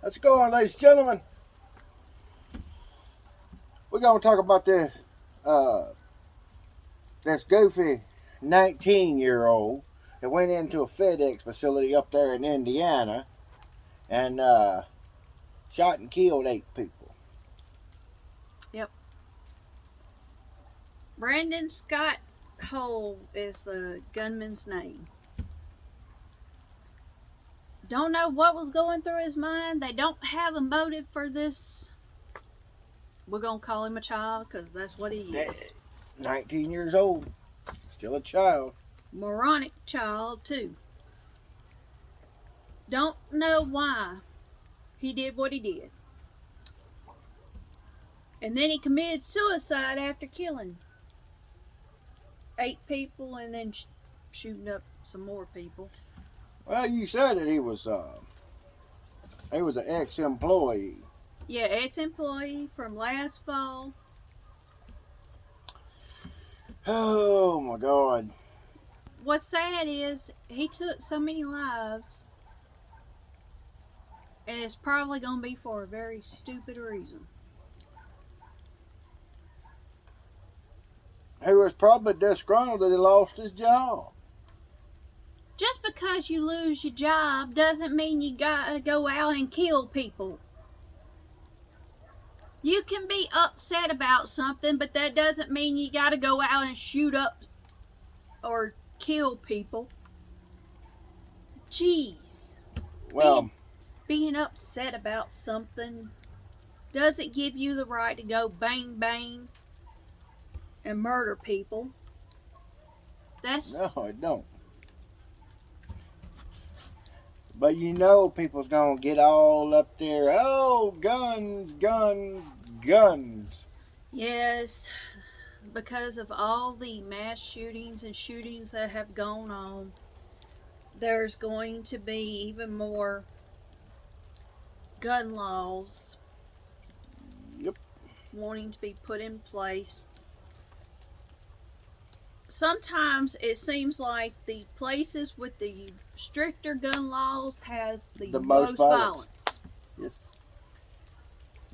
Let's go on, ladies and gentlemen. We're gonna talk about uh, this goofy 19-year-old that went into a FedEx facility up there in Indiana and shot and killed 8 people. Yep. Brandon Scott Hole is the gunman's name. Don't know what was going through his mind. They don't have a motive for this. We're going to call him a child because that's what he is. 19 years old, still a child. Moronic child, too. Don't know why he did what he did. And then he committed suicide after killing 8 people and then shooting up some more people. Well, you said that he was an ex-employee. Yeah, ex-employee from last fall. Oh my God. What's sad is he took so many lives, and it's probably going to be for a very stupid reason. He was probably disgruntled that he lost his job. Just because you lose your job doesn't mean you gotta go out and kill people. You can be upset about something, but that doesn't mean you gotta go out and shoot up or kill people. Jeez. Well, being upset about something doesn't give you the right to go bang bang and murder people. no, it don't. But you know people's gonna get all up there. Oh, guns, guns, guns. Yes, because of all the mass shootings and shootings that have gone on, there's going to be even more gun laws Yep. wanting to be put in place. Sometimes it seems like the places with the stricter gun laws has the most violence. Yes.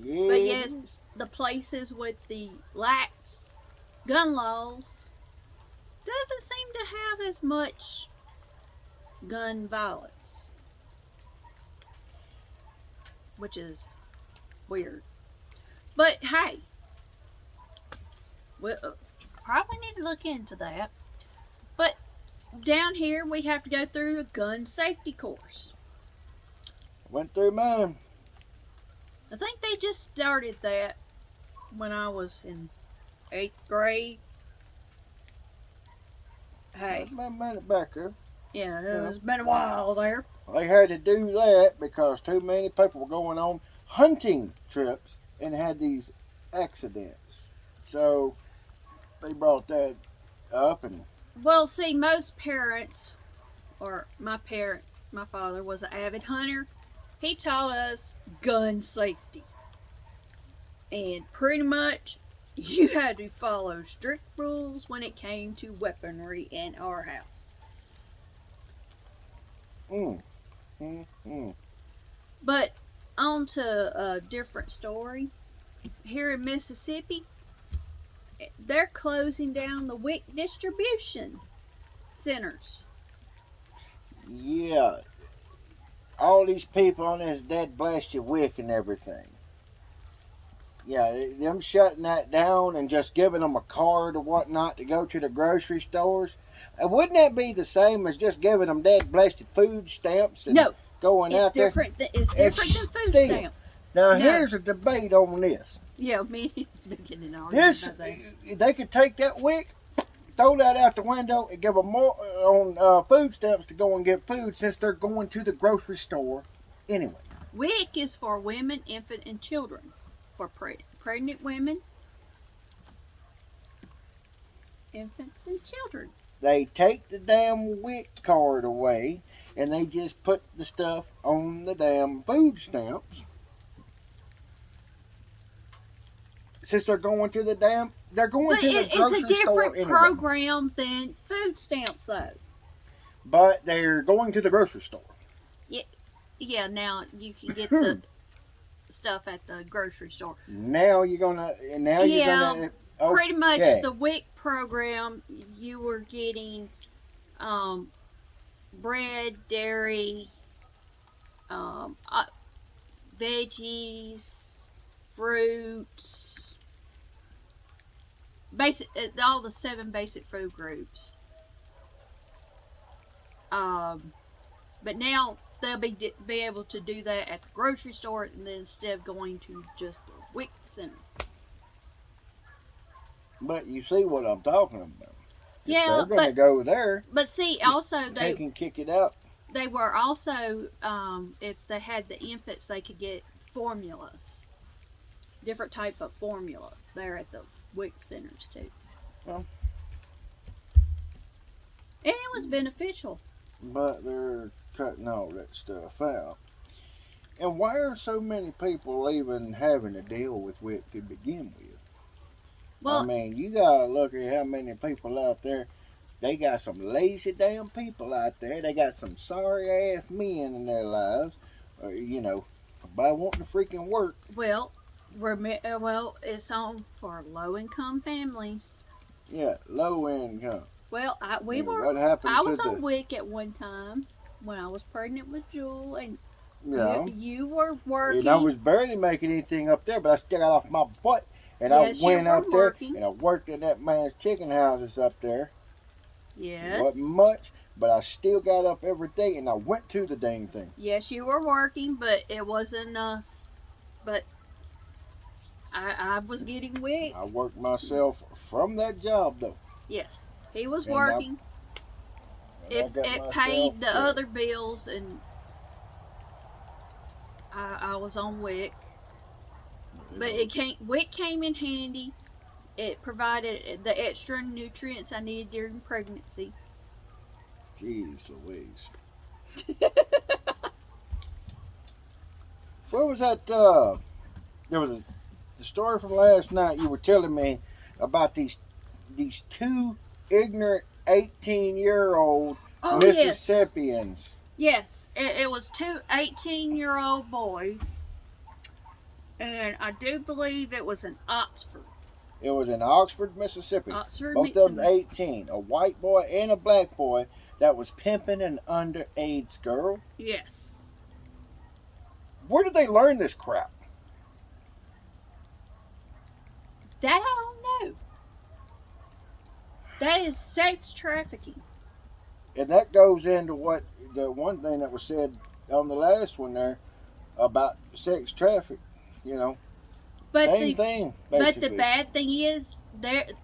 Yeah. But yes, the places with the lax gun laws doesn't seem to have as much gun violence, which is weird. But hey, we probably need to look into that. But down here, we have to go through a gun safety course. Went through mine. I think they just started that when I was in 8th grade. Hey, I made it back there. yeah, it's been a while there. They had to do that because too many people were going on hunting trips and had these accidents. So they brought that up and Well, see, most parents, or my father was an avid hunter. He taught us gun safety. And pretty much, you had to follow strict rules when it came to weaponry in our house. But on to a different story. Here in Mississippi, they're closing down the WIC distribution centers. Yeah, all these people on this dead blasted wick and everything. Yeah, them shutting that down and just giving them a card or whatnot to go to the grocery stores. Wouldn't that be the same as just giving them dead blasted food stamps and No, going it's out there? different. It's different than food still. stamps. Now No. here's a debate on this. Yeah, me and it's been getting an argument about that. They could take that wick, throw that out the window, and give them more on food stamps to go and get food since they're going to the grocery store anyway. WIC is for women, infant, and children. For pregnant women, infants, and children. They take the damn WIC card away and they just put the stuff on the damn food stamps. Since they're going to the grocery store anyway. It's a different program than food stamps, though. But they're going to the grocery store. Yeah. Now you can get the stuff at the grocery store. Now you're gonna. Now you're Yeah, gonna. pretty much Okay. the WIC program, you were getting bread, dairy, um, uh, veggies, fruits, basic, all the 7 basic food groups. Um, but now they'll be able to do that at the grocery store, and then instead of going to just the WIC center. But you see what I'm talking about. If Yeah, they're gonna go there, but see, just also take and kick it out. they were also if they had the infants, they could get formulas, different type of formula there at the WIC centers too. Well, And it was beneficial. but they're cutting all that stuff out. And why are so many people even having to deal with WIC to begin with? I Well, mean, you gotta look at how many people out there. They got some lazy damn people out there. They got some sorry ass men in their lives, by wanting to freaking work. well, it's on for low income families. Yeah, low income. Well, What happened I to was on the? WIC at one time when I was pregnant with Jewel, and Yeah, you were and I working. was barely making anything up there, but I still got off my butt. And I Yes, you went were up there working. and I worked in that man's chicken houses up there. It wasn't Yes. much, but I still got up every day and I went to the dang thing. Yes, you were working, but it wasn't enough. But I was getting WIC. I worked myself from that job though. Yes, he was And I, working. and I got It myself paid the killed. other bills, and I was on WIC. But WIC came in handy. It provided the extra nutrients I needed during pregnancy. Jeez Louise. What was that? There was the story from last night. You were telling me about these two ignorant 18-year-old Oh, Mississippians. yes. It was two 18-year-old boys, and I do believe it was in Oxford. It was in Oxford, Mississippi. Oxford, Both of them Mississippi. 18. A white boy and a black boy that was pimping an underage girl. Yes. Where did they learn this crap? That I don't know. That is sex trafficking. And that goes into what the one thing that was said on the last one there about sex traffic. You know, But same thing, but the basically. bad thing is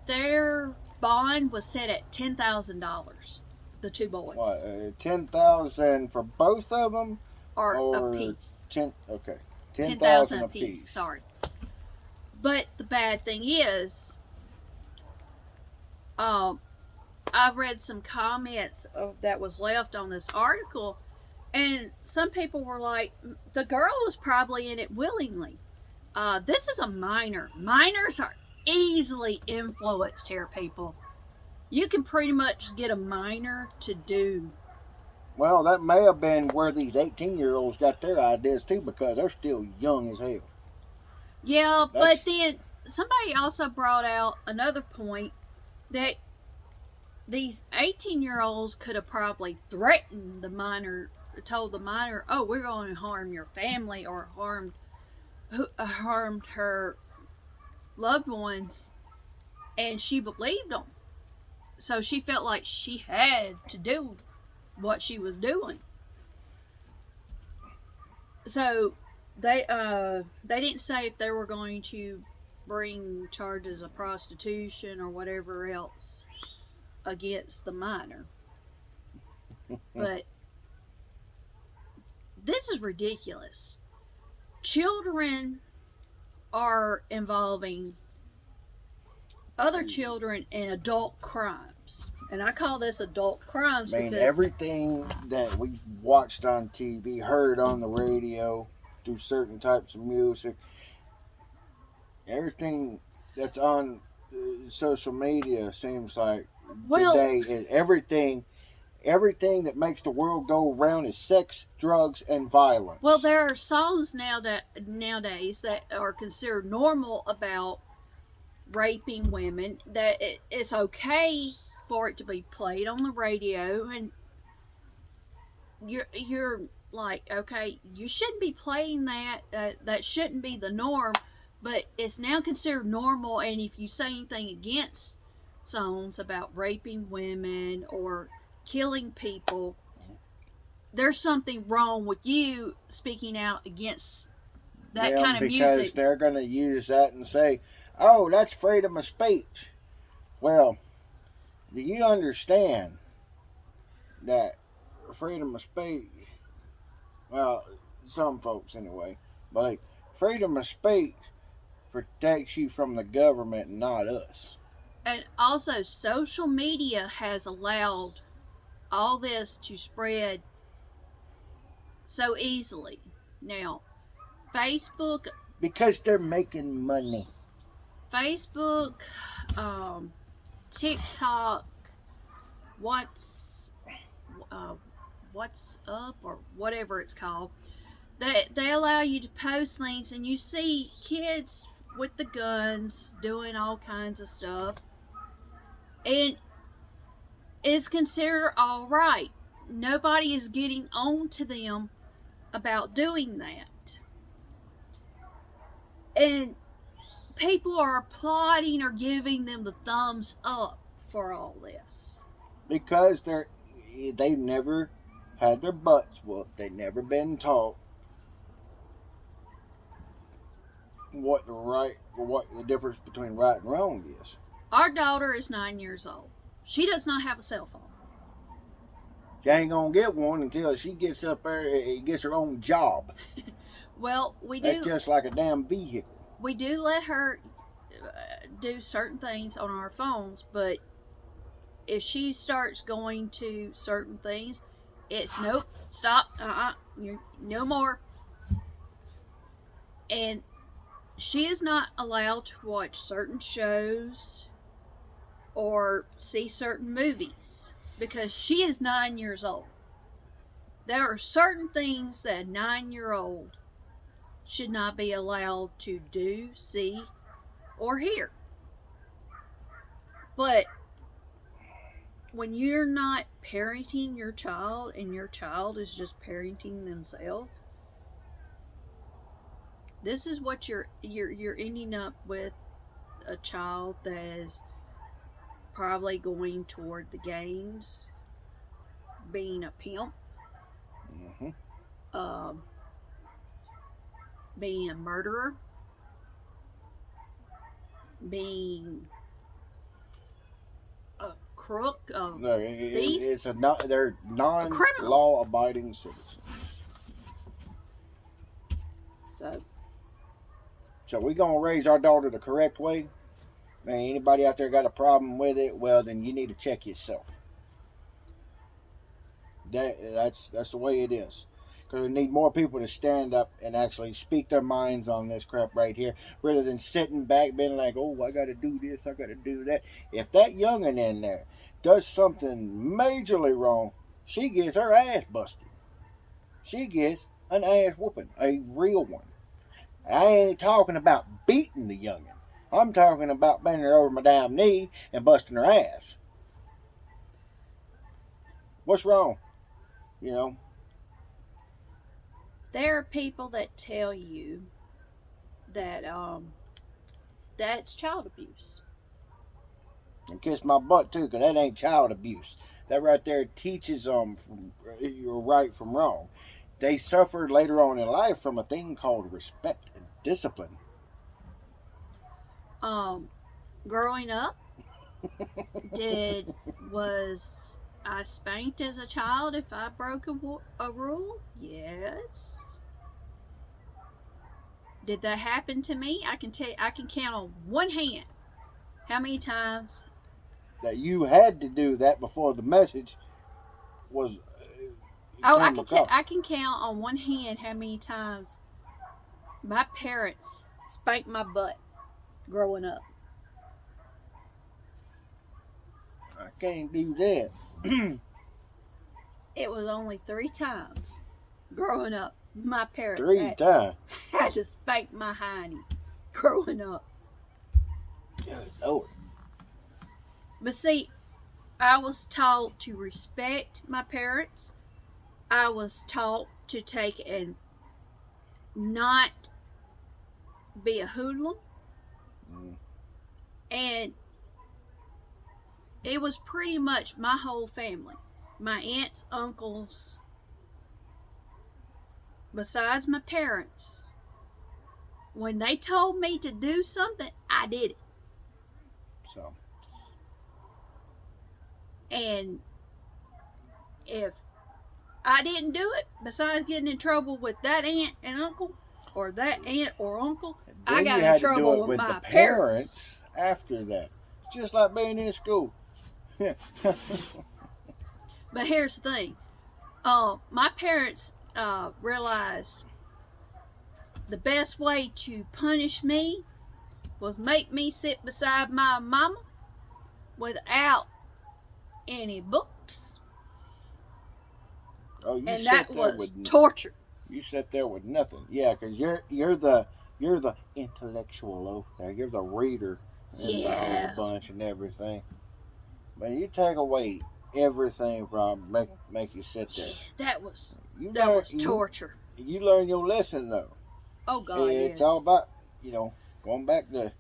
their bond was set at $10,000. The two boys. What, 10,000 for both of them? Or Or a piece. 10, okay. 10,000 a a piece. piece. Sorry. But the bad thing is, I read some comments that was left on this article, and some people were like, the girl was probably in it willingly. This is a minor. Minors are easily influenced here, people. You can pretty much get a minor to do. Well, that may have been where these 18-year-olds got their ideas too, because they're still young as hell. Yeah, but then somebody also brought out another point that these 18-year-olds could have probably threatened the minor, told the minor, "Oh, we're going to harm your family," or harmed her loved ones, and she believed them. So she felt like she had to do what she was doing. So they didn't say if they were going to bring charges of prostitution or whatever else against the minor. But this is ridiculous. Children are involving other children in adult crimes. And I call this adult crimes I mean, because everything that we've watched on TV, heard on the radio, through certain types of music, everything that's on social media seems like today is everything Everything that makes the world go round is sex, drugs, and violence. Well, there are songs nowadays that are considered normal about raping women. That it's okay for it to be played on the radio, and you're like, okay, you shouldn't be playing that. That shouldn't be the norm, but it's now considered normal. And if you say anything against songs about raping women or killing people, there's something wrong with you speaking out against that them kind of because music. they're going to use that and say, oh, that's freedom of speech. Well, do you understand that freedom of speech, well, some folks anyway, but like, freedom of speech protects you from the government and not us. And also, social media has allowed all this to spread so easily. Now, Facebook, Because they're making money. Facebook, um, TikTok, what's uh, what's up or whatever it's called. They allow you to post things, and you see kids with the guns doing all kinds of stuff, and it's considered all right. Nobody is getting on to them about doing that, and people are applauding or giving them the thumbs up for all this. Because they've never had their butts whooped. They've never been taught what the difference between right and wrong is. Our daughter is 9 years old. She does not have a cell phone. She ain't gonna get one until she gets up there and gets her own job. Well, That's just like a damn vehicle. we do let her do certain things on our phones, but if she starts going to certain things, it's nope, stop, no more. And she is not allowed to watch certain shows or see certain movies because she is 9 years old. There are certain things that a 9-year-old should not be allowed to do, see, or hear. But when you're not parenting your child and your child is just parenting themselves, this is what you're ending up with, a child that is probably going toward the games, being a pimp, Mm-hmm. um, being a murderer, being a crook, a No, thief, it's they're a criminal. non-law-abiding citizens. So we gonna raise our daughter the correct way. Man, anybody out there got a problem with it? Well, then you need to check yourself. That's the way it is. Because we need more people to stand up and actually speak their minds on this crap right here, rather than sitting back being like, "Oh, I got to do this, I got to do that." If that youngin' in there does something majorly wrong, she gets her ass busted. She gets an ass whooping, a real one. I ain't talking about beating the youngin'. I'm talking about bending her over my damn knee and busting her ass. What's wrong? You know, There are people that tell you that that's child abuse. and kiss my butt too, because that ain't child abuse. That right there teaches them your right from wrong. They suffered later on in life from a thing called respect and discipline. Um, Growing up, did was I spanked as a child if I broke a rule? Yes. Did that happen to me? I can count on one hand how many times. That you had to do that before the message was Oh, came across. I can count on one hand how many times my parents spanked my butt growing up. I can't do that. It was only 3 times growing up. My parents 3 times. had to spank my hiney growing up. Good Lord. But see, I was taught to respect my parents. I was taught to take and not be a hoodlum. Mm. And it was pretty much my whole family. My aunts, uncles, besides my parents. When they told me to do something, I did it. So. And if I didn't do it, besides getting in trouble with that aunt and uncle, or that aunt or uncle, I Then got you in had to do trouble it with with the my parents. parents after that. It's just like being in school. But here's the thing. My parents realized the best way to punish me was make me sit beside my mama without any books, Oh, you and sat that there was with torture. you sat there with nothing. Yeah, because you're the intellectual over there. You're the reader in the whole Yeah, bunch and everything. But you take away everything from make you sit there. yeah, that was You that learn was torture. you learn your lesson though. Oh God, It's all yes, about going back to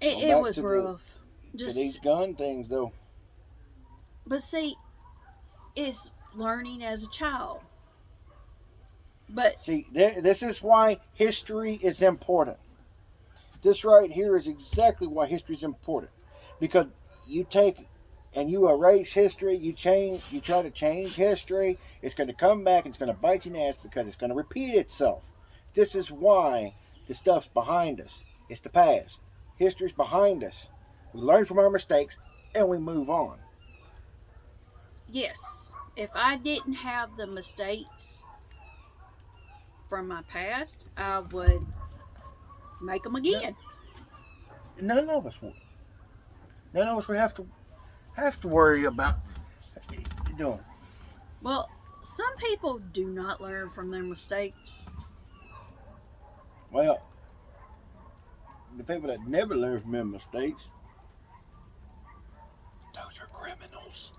it was rough. to these Just, gun things though. but see, it's learning as a child. But See, this is why history is important. This right here is exactly why history is important, because you take and you erase history, you try to change history, it's going to come back and it's going to bite you in the ass because it's going to repeat itself. This is why the stuff's behind us. It's the past. History's behind us. We learn from our mistakes and we move on. yes, if I didn't have the mistakes from my past, I would make them No, again. none of us would. None of us would have to worry about doing. Well, some people do not learn from their mistakes. Well, the people that never learn from their mistakes, those are criminals.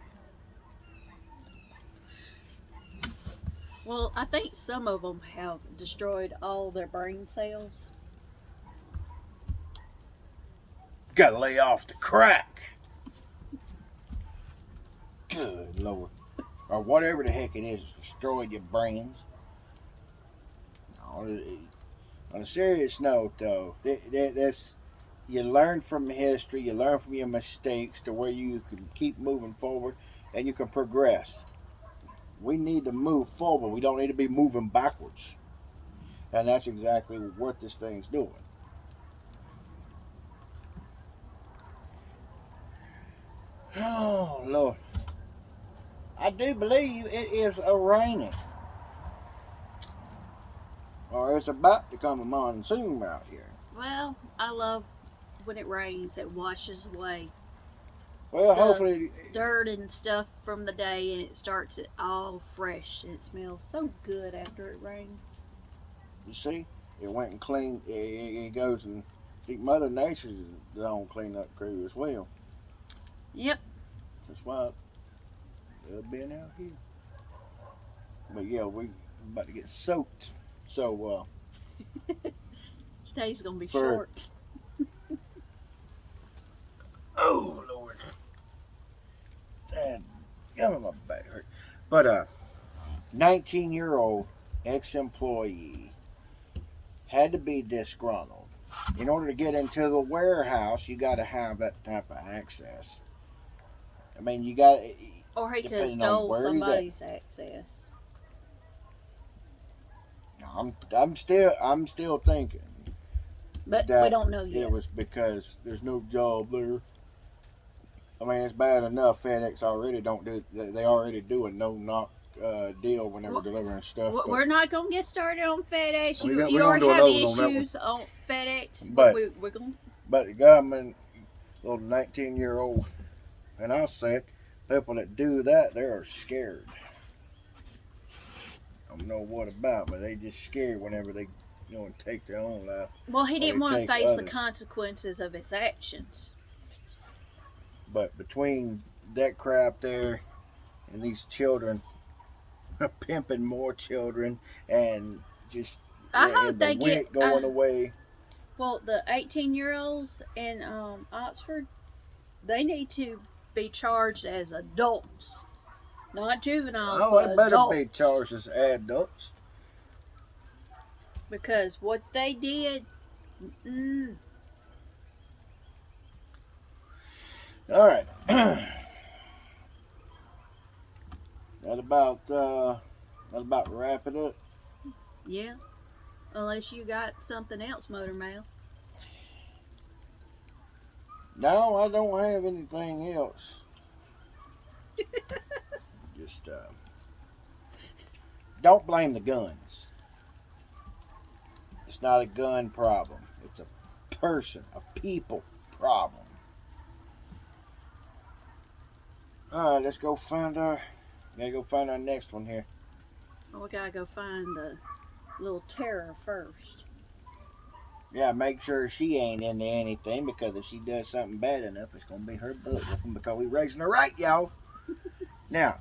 Well, I think some of them have destroyed all their brain cells. Gotta lay off the crack. Good Lord. Or whatever the heck it is, destroyed your brains. On a serious note, though, that's you learn from history, you learn from your mistakes to where you can keep moving forward and you can progress. We need to move forward. We don't need to be moving backwards. And that's exactly what this thing's doing. Oh, Lord. I do believe it is a raining. Or it's about to come a monsoon out here. Well, I love when it rains, it washes away Well, the hopefully, dirt and stuff from the day and it starts it all fresh and it smells so good after it rains. you see, it went and cleaned. It goes and see, Mother Nature's own cleanup crew as well. Yep. That's why they've been out here. But yeah, we about to get soaked. So Today's gonna be for short. oh Lord, that got my back hurt. But 19-year-old ex-employee had to be disgruntled. In order to get into the warehouse, you got to have that type of access. I mean, you got Or he could have depending on stole where he's at. somebody's access. I'm still thinking But we that don't know it yet. was because there's no job there. I mean, it's bad enough FedEx already don't do. They already do a no knock deal whenever Well, delivering stuff. we're not gonna get started on FedEx. We You gonna already do have those on that one. issues on FedEx, but But we're gonna. the government, little 19-year-old, and I'll say it, people that do that, they are scared. don't know what about, but they just scared whenever they, take their own life. Well, he Or didn't they want to take face the others. consequences of his actions. But between that crap there and these children pimping more children and just I hope and the they get. wick going away. Well, the 18-year-olds in Oxford, they need to be charged as adults, not juveniles, Oh, they but better be adults. charged as adults. Because what they did, All right. that about wrap it up. yeah. Unless you got something else, Motor Mouth. No, I don't have anything else. Just don't blame the guns. It's not a gun problem. It's a a people problem. All right, let's go find our. Gotta go find our next one here. Well, we gotta go find the little terror first. Yeah, make sure she ain't into anything, because if she does something bad enough, it's gonna be her butt whooping, because we raising her right, y'all. Now,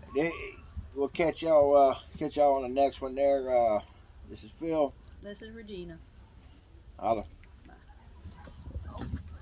we'll catch y'all on the next one there. This is Phil. This is Regina. Holla.